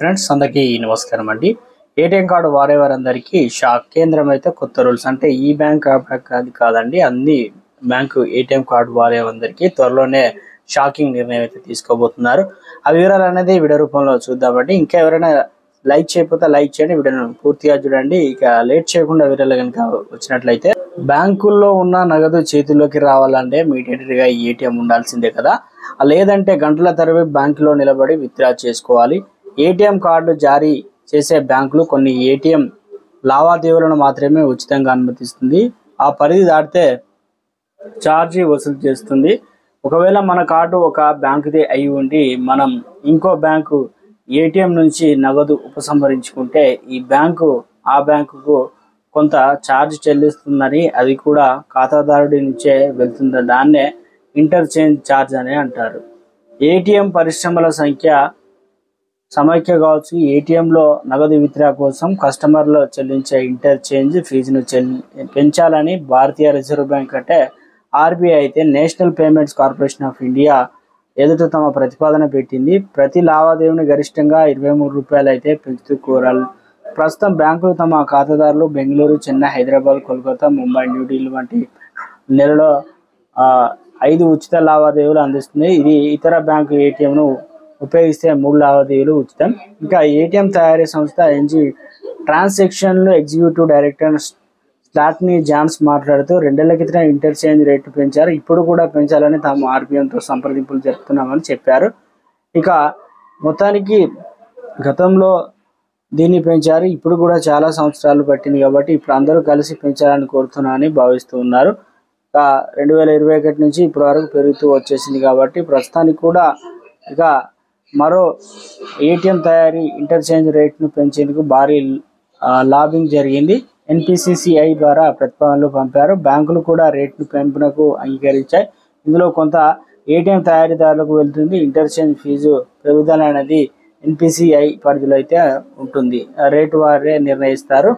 Friends అందరికీ నమస్కారం అండి. ఏటీఎం కార్డు వారేవారందరికీ షాక్. కేంద్రం అయితే కొత్త రూల్స్ అంటే ఈ బ్యాంక్ ఆ బ్యాంక్ అది కాదండి, అన్ని బ్యాంకు ఏటీఎం కార్డు వారేవారందరికీ త్వరలోనే షాకింగ్ నిర్ణయం అయితే తీసుకోబోతున్నారు. ఆ వివరాలు అనేది వీడియో రూపంలో చూద్దామండి. ఇంకా ఎవరైనా లైక్ చేయకపోతే లైక్ చేయండి, వీడియోను పూర్తిగా చూడండి. ఇక లేట్ చేయకుండా వివరాలు కనుక వచ్చినట్లయితే, బ్యాంకుల్లో ఉన్న నగదు చేతుల్లోకి రావాలంటే ఇమీడియట్గా ఏటీఎం ఉండాల్సిందే కదా. లేదంటే గంటల తరబడి బ్యాంకులో నిలబడి విత్డ్రా చేసుకోవాలి. ఏటీఎం కార్డు జారీ చేసే బ్యాంకులు కొన్ని ఏటీఎం లావాదేవీలను మాత్రమే ఉచితంగా అనుమతిస్తుంది. ఆ పరిధి దాటితే ఛార్జీ వసూలు చేస్తుంది. ఒకవేళ మన కార్డు ఒక బ్యాంకుదే అయి ఉండి మనం ఇంకో బ్యాంకు ఏటీఎం నుంచి నగదు ఉపసంహరించుకుంటే ఈ బ్యాంకు ఆ బ్యాంకుకు కొంత ఛార్జ్ చెల్లిస్తుందని, అది కూడా ఖాతాదారుడి నుంచే వెళ్తుంది. దాన్నే ఇంటర్చేంజ్ ఛార్జ్ అని అంటారు. ఏటీఎం పరిశ్రమల సమైక్య కావచ్చు. ఏటీఎంలో నగదు విత్డ్రా కోసం కస్టమర్లు చెల్లించే ఇంటర్చేంజ్ ఫీజును పెంచాలని భారతీయ రిజర్వ్ బ్యాంక్ అంటే ఆర్బీఐ అయితే national payments corporation of India ఎదుట తమ ప్రతిపాదన పెట్టింది. ప్రతి లావాదేవీని గరిష్టంగా 23 రూపాయలు అయితే పెంచుతూ కోరాలి. ప్రస్తుతం బ్యాంకులు తమ ఖాతాదారులు బెంగళూరు, చెన్నై, హైదరాబాద్, కోల్కతా, ముంబై, న్యూఢిల్లీ వంటి నెలలో 5 ఉచిత లావాదేవీలు అందిస్తుంది. ఇది ఇతర బ్యాంకు ఏటీఎంను ఉపయోగిస్తే 3 లావాదేవీలు ఉచితం. ఇంకా ఏటీఎం తయారీ సంస్థ ఎన్జీ ట్రాన్సాక్షన్లు ఎగ్జిక్యూటివ్ డైరెక్టర్ స్లాట్నీ జాన్స్ మాట్లాడుతూ 2 ఏళ్ల క్రితం ఇంటర్చేంజ్ రేటు పెంచారు, ఇప్పుడు కూడా పెంచాలని తాము ఆర్బీఐతో సంప్రదింపులు జరుపుతున్నామని చెప్పారు. ఇక మొత్తానికి గతంలో దీన్ని పెంచారు, ఇప్పుడు కూడా చాలా సంవత్సరాలు పట్టింది కాబట్టి ఇప్పుడు అందరూ కలిసి పెంచాలని కోరుతున్నారని భావిస్తూ ఉన్నారు. 2021 నుంచి ఇప్పటి వరకు పెరుగుతూ వచ్చేసింది కాబట్టి ప్రస్తుతానికి కూడా ఇక మరో ఏటీఎం తయారీ ఇంటర్చేంజ్ రేట్ను పెంచేందుకు భారీ లాబింగ్ జరిగింది. ఎన్పిసిసిఐ ద్వారా ప్రతిపాదనలు పంపారు. బ్యాంకులు కూడా రేట్ను పెంపునకు అంగీకరించాయి. ఇందులో కొంత ఏటీఎం తయారీదారులకు వెళ్తుంది. ఇంటర్చేంజ్ ఫీజు పెరుగుదల అనేది ఎన్పిసిఐ పరిధిలో అయితే ఉంటుంది. రేటు వారే నిర్ణయిస్తారు.